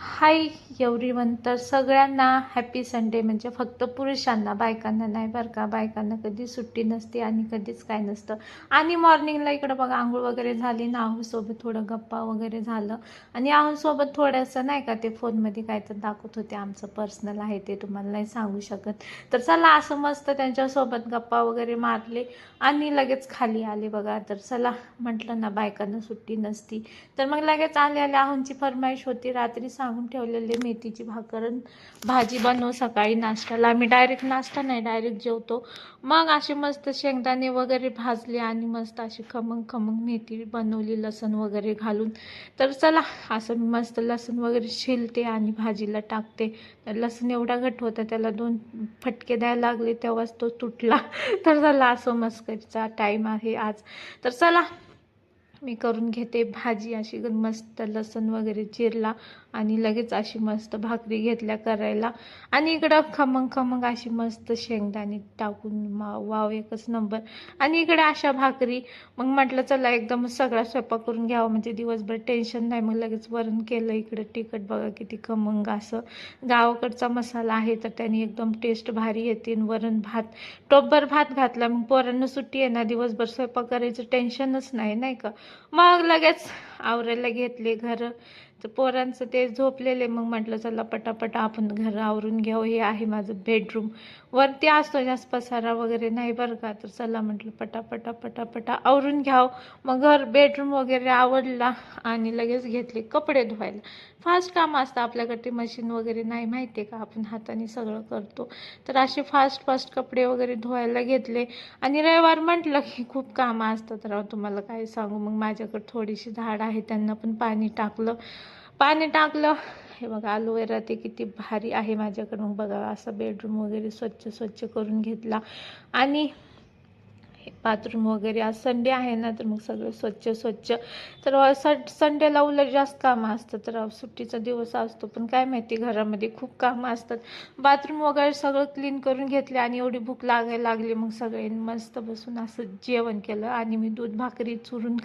Hi everyone. तर सगळ्यांना happy Sunday. म्हणजे फक्त पुरुषांना, बायकांना नाही बरं का. बायकांना कधी सुट्टी नसते आणि कधीच काय नसतं. आणि मॉर्निंगला इकडं बघा आंघोळ वगैरे झाली ना, आहूसोबत थोडं गप्पा वगैरे झालं. आणि आहूसोबत थोडंसं नाही का ते फोनमध्ये काय तर दाखवत होते, आमचं पर्सनल आहे ते तुम्हाला नाही सांगू शकत. तर चला असं मस्त त्यांच्यासोबत गप्पा वगैरे मारले आणि लगेच खाली आले बघा. तर चला म्हटलं ना बायकांना सुट्टी नसती, तर मग लगेच आले आले. आहोंची फरमाईश होती, रात्री सांगून ठेवलेले मेथीची भाकर भाजी बनव सकाळी नाश्त्याला. आम्ही डायरेक्ट नाश्ता नाही, डायरेक्ट जेवतो. मग असे मस्त शेंगदाणे वगैरे भाजले आणि मस्त अशी खमंग खमंग मेथी बनवली लसूण वगैरे घालून. तर चला असं मी मस्त लसूण वगैरे शिलते आणि भाजीला टाकते. तर लसूण एवढा घट होता, त्याला 2 फटके द्यायला लागले तेव्हाच तो तुटला. तर चला असं मस्करीचा टाईम आहे आज. तर चला मी करून घेते भाजी. अशी मस्त लसूण वगैरे चिरला आणि लगेच अशी मस्त भाकरी घेतल्या करायला. आणि इकडं खमंग खमंग अशी मस्त शेंगदाणे टाकून वाव एकच नंबर. आणि इकडे अशा भाकरी. मग म्हटलं चला एकदम सगळा स्वयंपाक करून घ्यावा, म्हणजे दिवसभर टेन्शन नाही. मग लगेच वरण केलं. इकडे तिखट बघा किती खमंग असं गावाकडचा मसाला आहे, तर त्याने एकदम टेस्ट भारी येते. वरण भात टोपभर भात घातला. मग पोरांना सुट्टी आहे ना, दिवसभर स्वयंपाक करायचं टेन्शनच नाही, नाही का. मग लगेच आवरायला घेतले घर. तर पोरांचं ते झोपलेले. मग म्हटलं चला पटापटा आपण घर आवरून घेऊ. हे आहे माझं बेडरूम. वरती असतो जास्त पसारा वगैरे नाही बरं का. तर चला म्हटलं पटापटा पटापटा आवरून घ्यावं. मग बेडरूम वगैरे आवडला आणि लगेच घेतले कपडे धुवायला. फास्ट काम असतं आपल्याकडे, ते मशीन वगैरे नाही माहिती आहे का, आपण हाताने सगळं करतो. तर असे फास्ट फास्ट कपडे वगैरे धुवायला घेतले. आणि रविवार म्हटलं की खूप कामं असतात राव, तुम्हाला काय सांगू. मग माझ्याकडे थोडीशी झाड आहे, त्यांना पण पाणी टाकलं. हे बघा अलोवेरा ते किती भारी आहे माझ्याकडे. मग बघा असं बेडरूम वगैरे स्वच्छ स्वच्छ करून घेतला. आणि बाथरूम वगैरे, आज संडे आहे ना, तर मग सगळं स्वच्छ स्वच्छ. तर संडेला उलट जास्त कामं असतात. तर सुट्टीचा दिवस असतो पण काय माहिती घरामध्ये खूप कामं असतात. बाथरूम वगैरे सगळं क्लीन करून घेतले. आणि एवढी भूक लागायला लागली, मग सगळ्यांनी मस्त बसून असं जेवण केलं. आणि मी दूध भाकरी चुरून